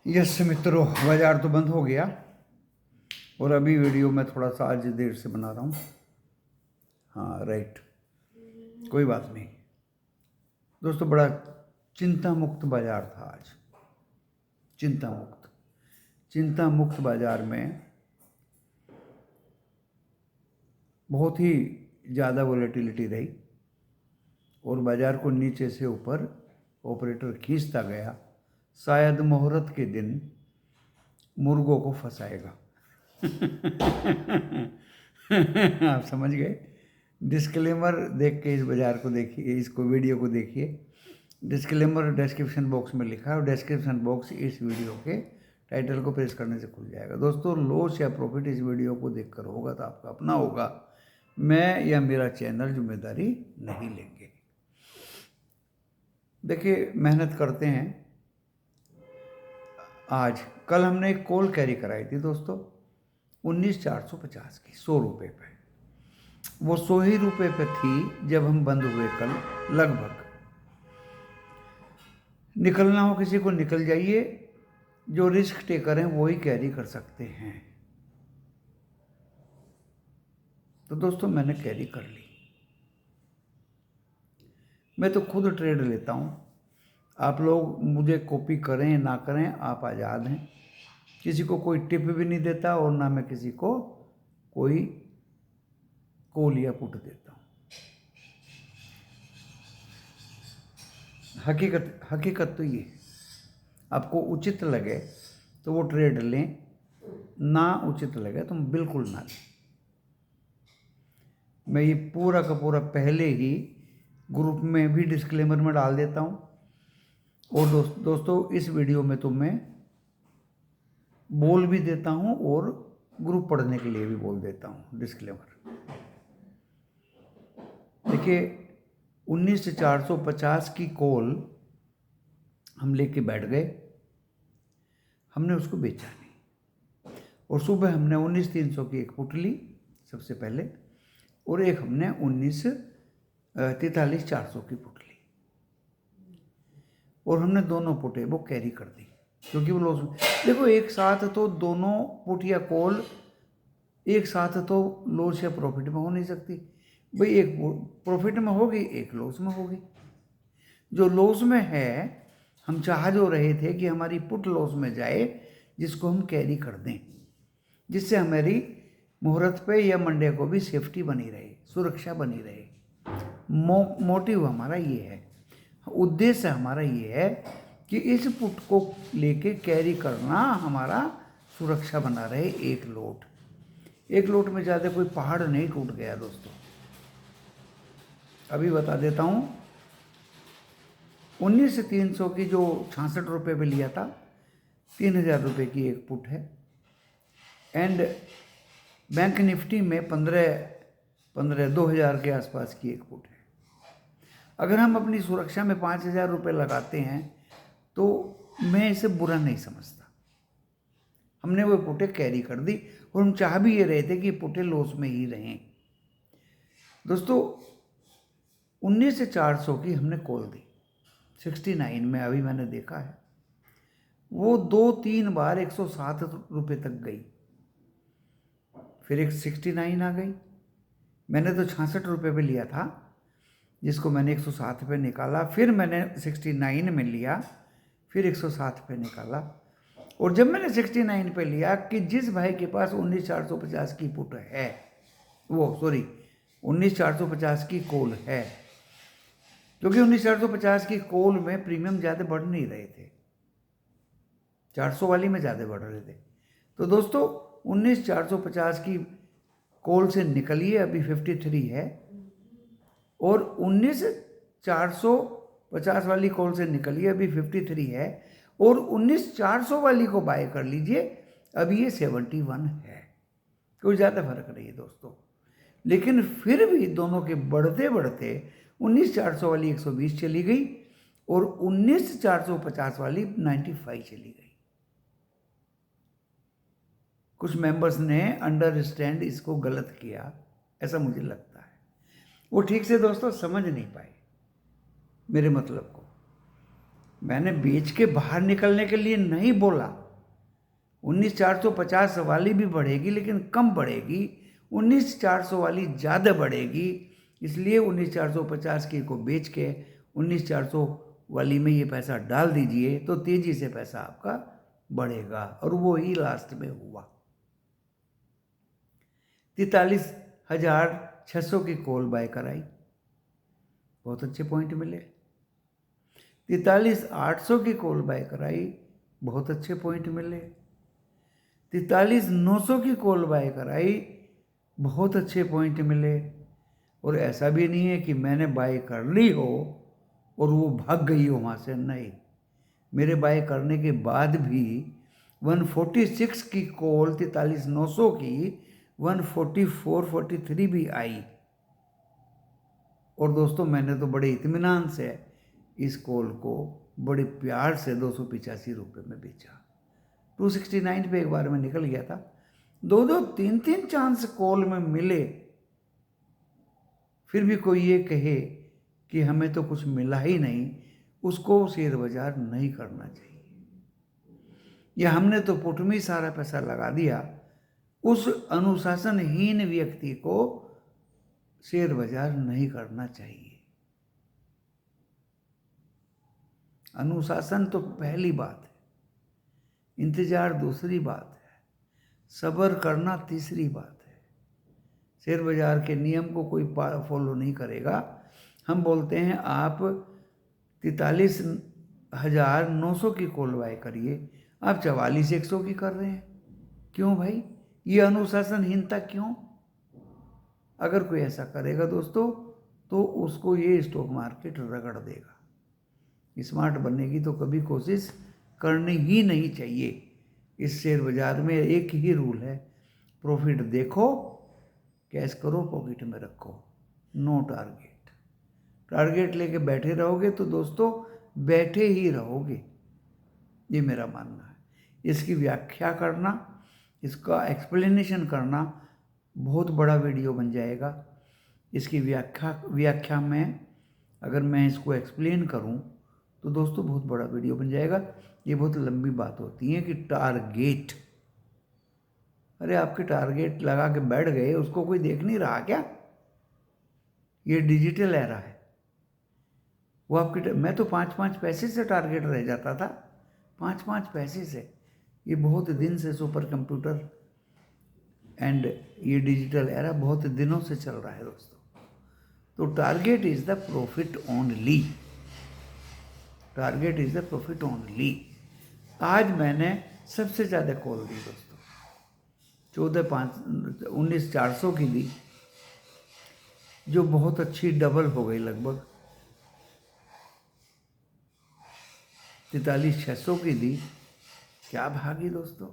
Yes मित्रों, बाजार तो बंद हो गया और अभी वीडियो मैं थोड़ा सा आज देर से बना रहा हूँ। हाँ राइट, कोई बात नहीं दोस्तों। बड़ा चिंता मुक्त बाजार था आज। चिंता मुक्त बाजार में बहुत ही ज़्यादा वॉलेटिलिटी रही और बाजार को नीचे से ऊपर ऑपरेटर खींचता गया। शायद मुहूर्त के दिन मुर्गों को फंसाएगा। आप समझ गए। डिस्क्लेमर देख के इस बाजार को देखिए, इसको वीडियो को देखिए। डिस्क्लेमर डिस्क्रिप्शन बॉक्स में लिखा है और डिस्क्रिप्शन बॉक्स इस वीडियो के टाइटल को प्रेस करने से खुल जाएगा। दोस्तों, लॉस या प्रॉफिट इस वीडियो को देखकर होगा तो आपका अपना होगा। मैं या मेरा चैनल जिम्मेदारी नहीं लेंगे। देखिए, मेहनत करते हैं। आज कल हमने एक कॉल कैरी कराई थी दोस्तों, 19,450 की, 100 रुपये पे। वो 100 ही रुपये पे थी जब हम बंद हुए कल। लगभग निकलना हो किसी को निकल जाइए, जो रिस्क टेकर हैं वो ही कैरी कर सकते हैं। तो दोस्तों, मैंने कैरी कर ली। मैं तो खुद ट्रेड लेता हूँ। आप लोग मुझे कॉपी करें ना करें, आप आज़ाद हैं। किसी को कोई टिप भी नहीं देता और ना मैं किसी को कोई कॉल या पुट देता हूँ। हकीकत तो ये, आपको उचित लगे तो वो ट्रेड लें, ना उचित लगे तो बिल्कुल ना लें। मैं ये पूरा का पूरा पहले ही ग्रुप में भी डिस्क्लेमर में डाल देता हूँ। और दोस्तों, इस वीडियो में तो मैं बोल भी देता हूँ और ग्रुप पढ़ने के लिए भी बोल देता हूँ डिस्क्लेमर। देखिए, 19,450 की कॉल हम लेके बैठ गए। हमने उसको बेचा नहीं और सुबह हमने 19,300 की एक पुट ली सबसे पहले, और एक हमने 43,400 की पुट ली, और हमने दोनों पुटें वो कैरी कर दी क्योंकि वो लॉस में। देखो, एक साथ तो दोनों पुट या कॉल एक साथ तो लॉस या प्रॉफिट में हो नहीं सकती भाई। एक प्रॉफिट में होगी, एक लॉस में होगी। जो लॉस में है, हम चाह जो रहे थे कि हमारी पुट लॉस में जाए, जिसको हम कैरी कर दें, जिससे हमारी मुहूर्त पे या मंडे को भी सेफ्टी बनी रहे, सुरक्षा बनी रहे। मोटिव हमारा ये है, उद्देश्य हमारा ये है कि इस पुट को लेके कैरी करना हमारा सुरक्षा बना रहे। एक लोट में ज़्यादा कोई पहाड़ नहीं टूट गया दोस्तों। अभी बता देता हूँ, 19,300 की जो 66 रुपये पे लिया था, 3,000 रुपये की एक पुट है। एंड बैंक निफ्टी में 2,000 के आसपास की एक पुट है। अगर हम अपनी सुरक्षा में 5,000 रुपये लगाते हैं तो मैं इसे बुरा नहीं समझता। हमने वो पुटें कैरी कर दी और हम चाह भी ये रहे थे कि पुटें लॉस में ही रहें। दोस्तों, 19,400 की हमने कॉल दी 69 में। अभी मैंने देखा है वो 2-3 बार 107 रुपये तक गई, फिर एक 69 आ गई। मैंने तो 66 रुपये पे लिया था, जिसको मैंने 107 पे निकाला, फिर मैंने 69 में लिया, फिर 107 पे निकाला। और जब मैंने 69 पे लिया कि जिस भाई के पास 19,450 की पुट है, 19,450 की कॉल है, क्योंकि 19,450 की कॉल में प्रीमियम ज़्यादा बढ़ नहीं रहे थे, 400 वाली में ज़्यादा बढ़ रहे थे। तो दोस्तों, 19,450 की कॉल से निकलिए, अभी 53 है, और 19,450 वाली कॉल से निकलिए, अभी 53 है, और 19,400 वाली को बाय कर लीजिए, अभी ये 71 है। कोई ज़्यादा फर्क नहीं है दोस्तों। लेकिन फिर भी दोनों के बढ़ते बढ़ते 19,400 वाली 120 चली गई और 19,450 वाली 95 चली गई। कुछ मेंबर्स ने अंडरस्टैंड इसको गलत किया, ऐसा मुझे लगता है। वो ठीक से दोस्तों समझ नहीं पाए मेरे मतलब को। मैंने बेच के बाहर निकलने के लिए नहीं बोला। 19,450 वाली भी बढ़ेगी लेकिन कम बढ़ेगी, 19,400 वाली ज़्यादा बढ़ेगी। इसलिए 19,450 की को बेच के 19,400 वाली में ये पैसा डाल दीजिए तो तेजी से पैसा आपका बढ़ेगा। और वो ही लास्ट में हुआ। 43,600 की कॉल बाय कराई, बहुत अच्छे पॉइंट मिले। 43,800 की कॉल बाय कराई, बहुत अच्छे पॉइंट मिले। 43,900 की कॉल बाय कराई, बहुत अच्छे पॉइंट मिले। और ऐसा भी नहीं है कि मैंने बाय कर ली हो और वो भाग गई हो वहाँ से, नहीं। मेरे बाय करने के बाद भी 146 की कॉल 43,900 की 144-43 भी आई। और दोस्तों मैंने तो बड़े इत्मीनान से इस कॉल को बड़े प्यार से 285 रुपये में बेचा। 269 पे एक बार में निकल गया था। 2-2, 3-3 चांस कॉल में मिले, फिर भी कोई ये कहे कि हमें तो कुछ मिला ही नहीं, उसको शेयर बाजार नहीं करना चाहिए। या हमने तो पुट में सारा पैसा लगा दिया, उस अनुशासनहीन व्यक्ति को शेयर बाजार नहीं करना चाहिए। अनुशासन तो पहली बात है, इंतजार दूसरी बात है, सब्र करना तीसरी बात है। शेयर बाजार के नियम को कोई फॉलो नहीं करेगा। हम बोलते हैं आप 43,900 की कॉल बाय करिए, आप 44,100 की कर रहे हैं। क्यों भाई, ये अनुशासनहीनता क्यों? अगर कोई ऐसा करेगा दोस्तों तो उसको ये स्टॉक मार्केट रगड़ देगा। स्मार्ट बनने की तो कभी कोशिश करनी ही नहीं चाहिए। इस शेयर बाजार में एक ही रूल है, प्रॉफिट देखो, कैश करो, पॉकेट में रखो, नो टारगेट। टारगेट लेके बैठे रहोगे तो दोस्तों बैठे ही रहोगे, ये मेरा मानना है। इसकी व्याख्या करना, इसका एक्सप्लेनेशन करना बहुत बड़ा वीडियो बन जाएगा। इसकी व्याख्या में अगर मैं इसको एक्सप्लेन करूं तो दोस्तों बहुत बड़ा वीडियो बन जाएगा। ये बहुत लंबी बात होती है कि टारगेट, अरे आपके टारगेट लगा के बैठ गए, उसको कोई देख नहीं रहा क्या? ये डिजिटल एरा है। वो आपके मैं तो 5-5 पैसे से टारगेट रह जाता था, 5-5 पैसे से। ये बहुत दिन से सुपर कंप्यूटर एंड ये डिजिटल एरा बहुत दिनों से चल रहा है दोस्तों। तो target is the profit only, target is the profit only. आज मैंने सबसे ज़्यादा कॉल दी दोस्तों, 19,400 की दी, जो बहुत अच्छी डबल हो गई लगभग। 43,600 की दी, क्या भागी दोस्तों।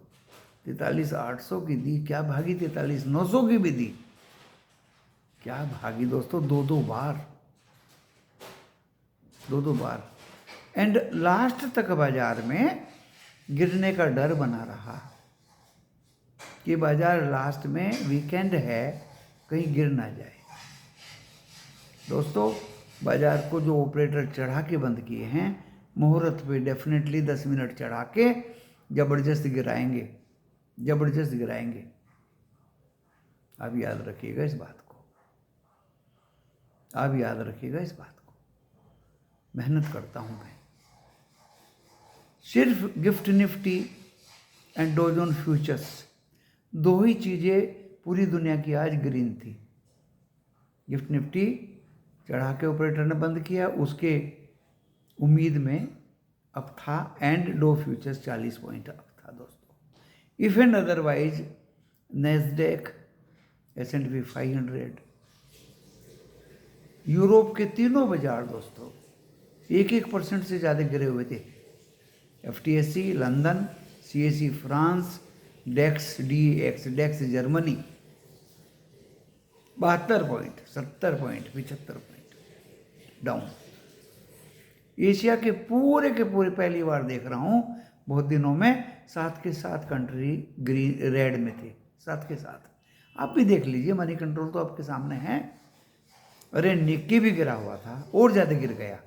43,800 की दी, क्या भागी। 43,900 की भी दी, क्या भागी दोस्तों। दो दो बार। एंड लास्ट तक बाजार में गिरने का डर बना रहा कि बाजार लास्ट में वीकेंड है, कहीं गिर ना जाए। दोस्तों बाजार को जो ऑपरेटर चढ़ा के बंद किए हैं, मुहूर्त पे डेफिनेटली 10 मिनट चढ़ा के जबरदस्त गिराएंगे, जबरदस्त गिराएंगे। आप याद रखिएगा इस बात को, आप याद रखिएगा इस बात को। मेहनत करता हूं मैं। सिर्फ गिफ्ट निफ्टी एंड डॉ जोन्स फ्यूचर्स, दो ही चीज़ें पूरी दुनिया की आज ग्रीन थी। गिफ्ट निफ्टी चढ़ा के ऑपरेटर ने बंद किया, उसके उम्मीद में अप था, and do futures 40 point up था दोस्तों। If and otherwise Nasdaq, S&P 500, Europe के तीनों बाजार दोस्तों 1% से ज़्यादा गिरे हुए थे। FTSE London, CAC France, DAX DAX, DAX Germany 72 point, 70 point, 75 point down. Asia के पूरे पहली बार देख रहा हूँ बहुत दिनों में 7 के 7 कंट्री ग्रीन रेड में थे, 7 के 7। आप भी देख लीजिए, मनी कंट्रोल तो आपके सामने है। अरे निक्की भी गिरा हुआ था और ज़्यादा गिर गया,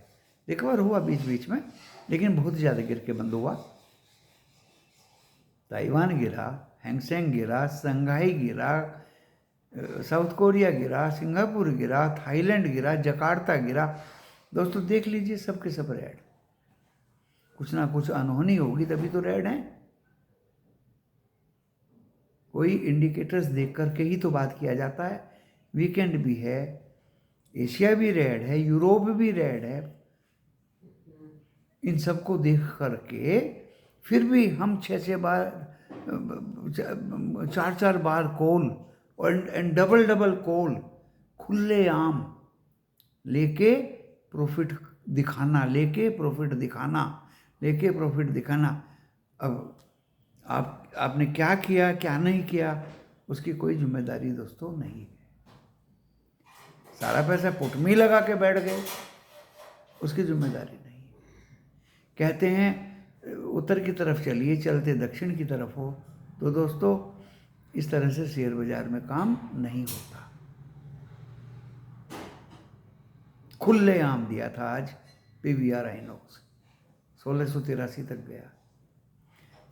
रिकवर हुआ बीच बीच में, लेकिन बहुत ज़्यादा गिर के बंद हुआ। ताइवान गिरा, हैंगसेंग गिरा, शंघाई गिरा, साउथ कोरिया गिरा, सिंगापुर गिरा, थाईलैंड गिरा, जकार्ता गिरा। दोस्तों देख लीजिए, सब के सब रेड। कुछ ना कुछ अनहोनी होगी तभी तो रेड है। कोई इंडिकेटर्स देख करके ही तो बात किया जाता है। वीकेंड भी है, एशिया भी रेड है, यूरोप भी रेड है। इन सबको देख करके फिर भी हम 6-6 बार, 4-4 बार कॉल और डबल डबल कॉल खुले आम लेके प्रॉफिट दिखाना, लेके प्रॉफिट दिखाना, लेके प्रॉफिट दिखाना। अब आपने क्या किया क्या नहीं किया उसकी कोई जिम्मेदारी दोस्तों नहीं है। सारा पैसा पुट में लगा के बैठ गए, उसकी जिम्मेदारी नहीं है। कहते हैं उत्तर की तरफ चलिए, चलते दक्षिण की तरफ हो। तो दोस्तों इस तरह से शेयर बाजार में काम नहीं होता। खुले आम दिया था आज PVR आइनॉक्स, 1683 तक गया।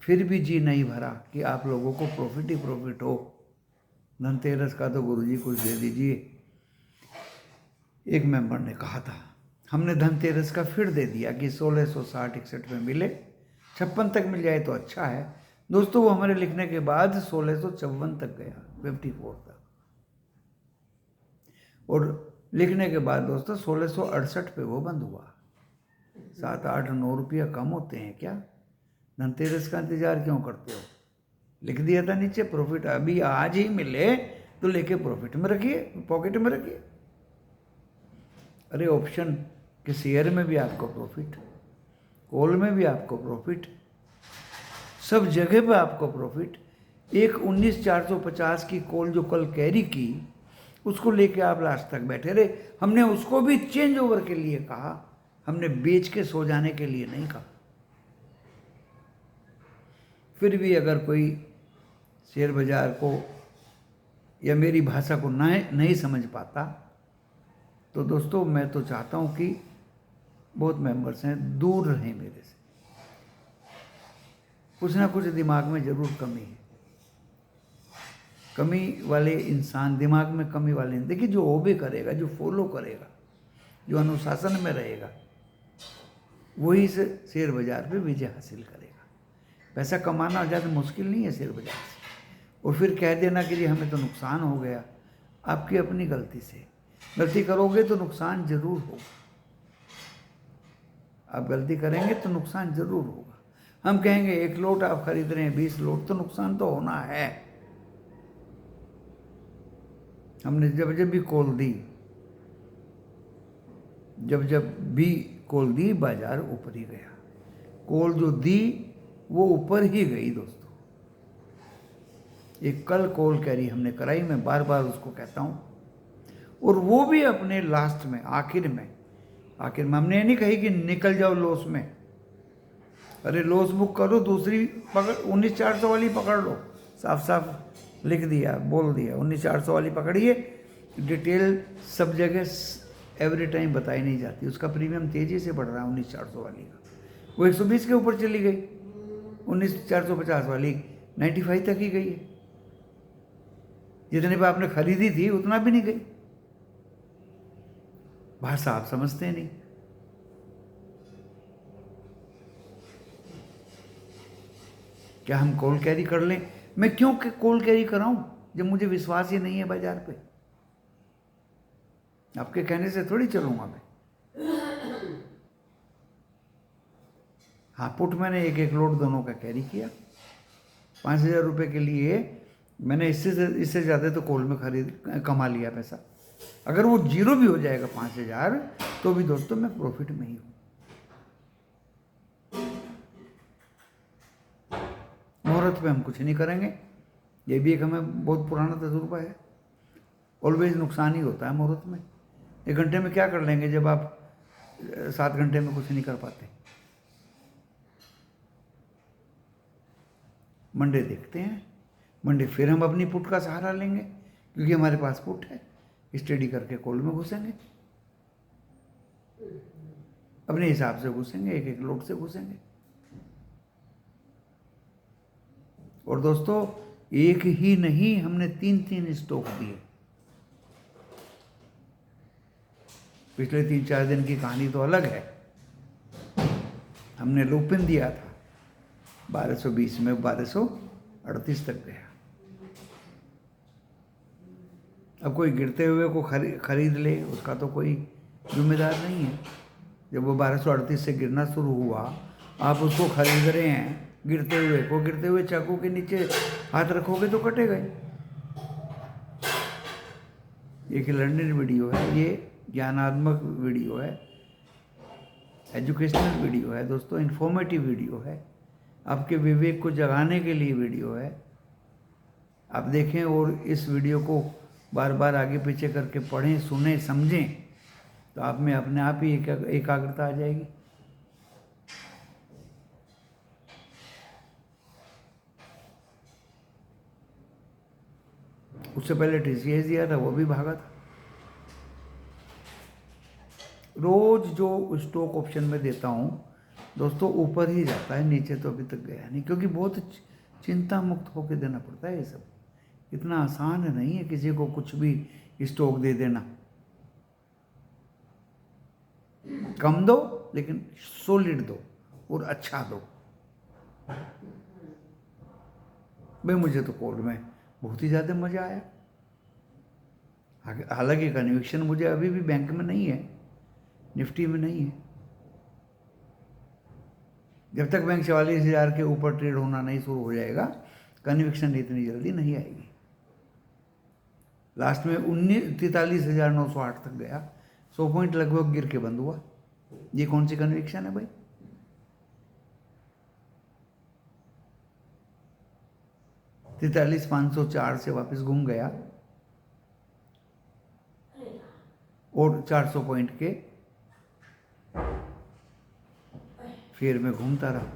फिर भी जी नहीं भरा कि आप लोगों को प्रॉफिट ही प्रॉफिट हो। धनतेरस का तो गुरुजी कुछ दे दीजिए। एक मेंबर ने कहा था, हमने धनतेरस का फिर दे दिया कि 1660-61 में मिले, 56 तक मिल जाए तो अच्छा है। दोस्तों वो हमारे लिखने के बाद 1654 तक गया, 54 तक। और लिखने के बाद दोस्तों 1668 पे वो बंद हुआ। 7-8-9 रुपया कम होते हैं क्या? धनतेरस का इंतजार क्यों करते हो? लिख दिया था नीचे प्रॉफिट अभी आज ही मिले तो लेके प्रॉफिट में रखिए, पॉकेट में रखिए। अरे ऑप्शन के शेयर में भी आपको प्रॉफिट, कॉल में भी आपको प्रॉफिट, सब जगह पे आपको प्रॉफिट। एक 19,450 की कॉल जो कल कैरी की, उसको लेके आप लास्ट तक बैठे रहे। हमने उसको भी चेंज ओवर के लिए कहा, हमने बेच के सो जाने के लिए नहीं कहा। फिर भी अगर कोई शेयर बाजार को या मेरी भाषा को नहीं समझ पाता तो दोस्तों मैं तो चाहता हूं कि बहुत मेंबर्स हैं दूर रहें मेरे से। कुछ ना कुछ दिमाग में जरूर कमी है। कमी वाले इंसान, दिमाग में कमी वाले, देखिए जो ओबे करेगा, जो फॉलो करेगा, जो अनुशासन में रहेगा, वही से शेयर बाजार पे विजय हासिल करेगा। पैसा कमाना ज़्यादा मुश्किल नहीं है शेयर बाजार से। और फिर कह देना कि जी हमें तो नुकसान हो गया, आपकी अपनी गलती से। गलती करोगे तो नुकसान जरूर होगा, आप गलती करेंगे तो नुकसान जरूर होगा। हम कहेंगे 1 लोट आप खरीद रहे हैं, 20 लोट, तो नुकसान तो होना है। हमने जब जब भी कॉल दी, जब भी कॉल दी, बाजार ऊपर ही गया। कॉल जो दी वो ऊपर ही गई दोस्तों। एक कल कॉल कैरी हमने कराई, मैं बार बार उसको कहता हूँ, और वो भी अपने लास्ट में, आखिर में हमने ये नहीं कही कि निकल जाओ लॉस में। अरे लॉस बुक करो, दूसरी पकड़ 19,400 वाली पकड़ लो। साफ साफ लिख दिया, बोल दिया 19,400 वाली पकड़िए। डिटेल सब जगह एवरी टाइम बताई नहीं जाती। उसका प्रीमियम तेजी से बढ़ रहा है 19,400 वाली का। वो 120 के ऊपर चली गई, 19,450 वाली 95 तक ही गई है। जितने पे आपने खरीदी थी उतना भी नहीं गई। भाषा आप समझते नहीं। क्या हम कॉल कैरी कर लें? मैं क्यों कॉल कैरी कराऊं जब मुझे विश्वास ही नहीं है बाजार पे? आपके कहने से थोड़ी चलूंगा मैं। हाँ, पुट मैंने 1-1 लोट दोनों का कैरी किया। 5,000 रुपये के लिए मैंने इससे ज़्यादा तो कॉल में कमा लिया पैसा। अगर वो जीरो भी हो जाएगा 5,000 तो भी दोस्तों मैं प्रॉफिट में ही हूँ। मुहूर्त पे हम कुछ नहीं करेंगे, ये भी एक हमें बहुत पुराना तजुर्बा है। ऑलवेज नुकसान ही होता है मुहूर्त में। 1 घंटे में क्या कर लेंगे जब आप 7 घंटे में कुछ नहीं कर पाते। मंडे देखते हैं, मंडे फिर हम अपनी पुट का सहारा लेंगे क्योंकि हमारे पास पुट है। स्टडी करके कॉल में घुसेंगे। अपने हिसाब से घुसेंगे, एक एक लोट से घुसेंगे। और दोस्तों एक ही नहीं, हमने 3-3 स्टॉक दिए। पिछले 3-4 दिन की कहानी तो अलग है। हमने लुपिन दिया था 1220 में, 1238 तक गया। अब कोई गिरते हुए को खरीद ले, उसका तो कोई जिम्मेदार नहीं है। जब वो 1238 से गिरना शुरू हुआ, आप उसको खरीद रहे हैं, गिरते हुए चाकू के नीचे हाथ रखोगे तो कटेगा ही। एक लर्निंग वीडियो है, ये ज्ञानात्मक वीडियो है, एजुकेशनल वीडियो है दोस्तों, इन्फॉर्मेटिव वीडियो है, आपके विवेक को जगाने के लिए वीडियो है। आप देखें और इस वीडियो को बार बार आगे पीछे करके पढ़ें, सुने, समझें, तो आप में अपने आप ही एकाग्रता आ जाएगी। उससे पहले TCS दिया था, वो भी भागा था। रोज जो स्टॉक ऑप्शन में देता हूँ दोस्तों, ऊपर ही जाता है, नीचे तो अभी तक गया नहीं, क्योंकि बहुत चिंता मुक्त होकर देना पड़ता है। ये सब इतना आसान नहीं है किसी को कुछ भी स्टॉक दे देना। कम दो लेकिन सॉलिड दो और अच्छा दो। भाई मुझे तो कॉल में बहुत ही ज़्यादा मज़ा आया। हालांकि कन्विक्शन मुझे अभी भी बैंक में नहीं है, निफ्टी में नहीं है। जब तक बैंक 44,000 के ऊपर ट्रेड होना नहीं शुरू हो जाएगा, कन्विक्शन इतनी जल्दी नहीं आएगी। लास्ट में 43,908 तक गया, 100 पॉइंट लगभग गिर के बंद हुआ। ये कौन सी कन्विक्शन है भाई? $43,504 से वापस घूम गया और 400 पॉइंट के फेयर में घूमता रहा।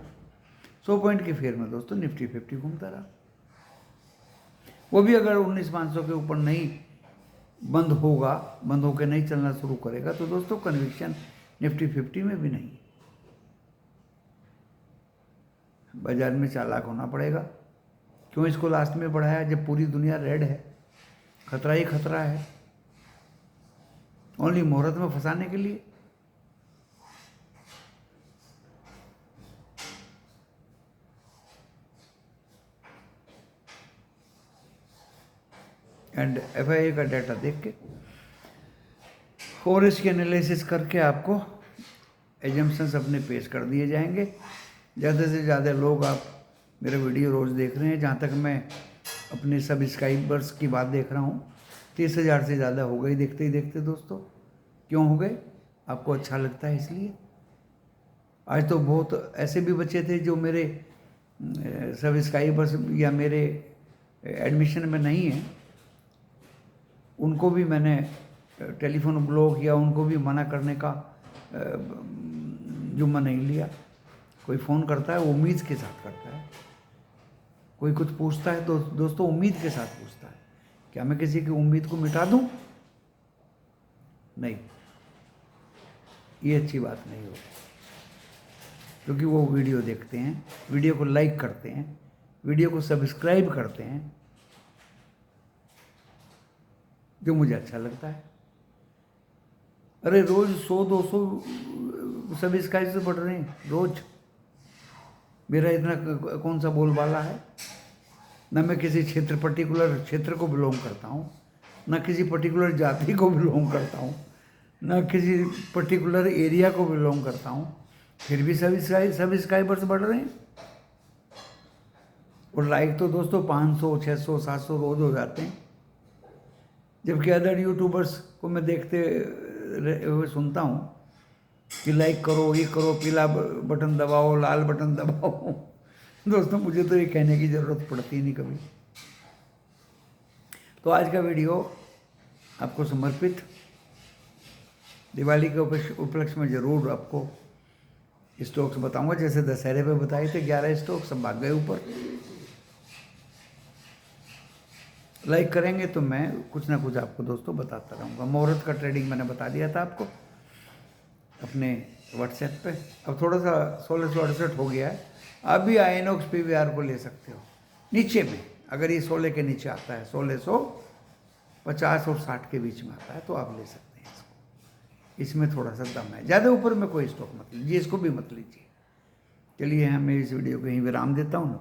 100 पॉइंट के फेयर में दोस्तों निफ्टी 50 घूमता रहा। वो भी अगर 19,500 के ऊपर नहीं बंद होगा, बंद होकर नहीं चलना शुरू करेगा, तो दोस्तों कन्विक्शन निफ्टी 50 में भी नहीं। बाजार में चालाक होना पड़ेगा। क्यों इसको लास्ट में बढ़ाया जब पूरी दुनिया रेड है? खतरा ही खतरा है, ओनली मुहूर्त में फंसाने के लिए। एंड FIA का डाटा देख के और इसकी एनालिसिस करके आपको एजम्पशंस अपने पेश कर दिए जाएंगे। ज़्यादा से ज़्यादा लोग आप मेरे वीडियो रोज़ देख रहे हैं। जहाँ तक मैं अपने सब्सक्राइबर्स की बात देख रहा हूँ, 30,000 से ज़्यादा हो गई देखते ही देखते दोस्तों। क्यों हो गए? आपको अच्छा लगता है इसलिए। आज तो बहुत ऐसे भी बच्चे थे जो मेरे सब्सक्राइबर्स या मेरे एडमिशन में नहीं हैं, उनको भी मैंने टेलीफोन ब्लॉक या उनको भी मना करने का जुम्मा नहीं लिया। कोई फ़ोन करता है वो उम्मीद के साथ करता है, कोई कुछ पूछता है तो दोस्तों उम्मीद के साथ पूछता है। क्या मैं किसी की उम्मीद को मिटा दूं? नहीं, ये अच्छी बात नहीं होगी। क्योंकि वो वीडियो देखते हैं, वीडियो को लाइक करते हैं, वीडियो को सब्सक्राइब करते हैं, जो मुझे अच्छा लगता है। अरे रोज 100-200 सब्सक्राइब बढ़ रहे हैं रोज। मेरा इतना कौन सा बोलबाला है? ना मैं किसी पर्टिकुलर क्षेत्र को बिलोंग करता हूँ, ना किसी पर्टिकुलर जाति को बिलोंग करता हूँ, ना किसी पर्टिकुलर एरिया को बिलोंग करता हूँ, फिर भी सब्सक्राइबर्स बढ़ रहे हैं। और लाइक तो दोस्तों 500, 600, 700 रोज हो जाते हैं। जबकि अदर यूट्यूबर्स को मैं देखते हुए सुनता हूँ कि लाइक करो, ये करो, पीला बटन दबाओ, लाल बटन दबाओ। दोस्तों मुझे तो ये कहने की ज़रूरत पड़ती नहीं कभी। तो आज का वीडियो आपको समर्पित। दिवाली के उपलक्ष्य में ज़रूर आपको स्टॉक्स बताऊंगा। जैसे दशहरे पे बताए थे 11 स्टॉक्स, सब भाग गए ऊपर। लाइक करेंगे तो मैं कुछ ना कुछ आपको दोस्तों बताता रहूँगा। मुहूर्त का ट्रेडिंग मैंने बता दिया था आपको, अपने व्हाट्सएप पे। अब थोड़ा सा 1668 हो गया है, अभी आइनॉक्स PVR को ले सकते हो नीचे में, अगर ये 16 के नीचे आता है, 1650 और 60 के बीच में आता है तो आप ले सकते हैं इसको। इसमें थोड़ा सा दम है, ज़्यादा ऊपर में कोई स्टॉक मत लीजिए, इसको भी मत लीजिए। चलिए मैं इस वीडियो को यहीं विराम देता हूँ ना।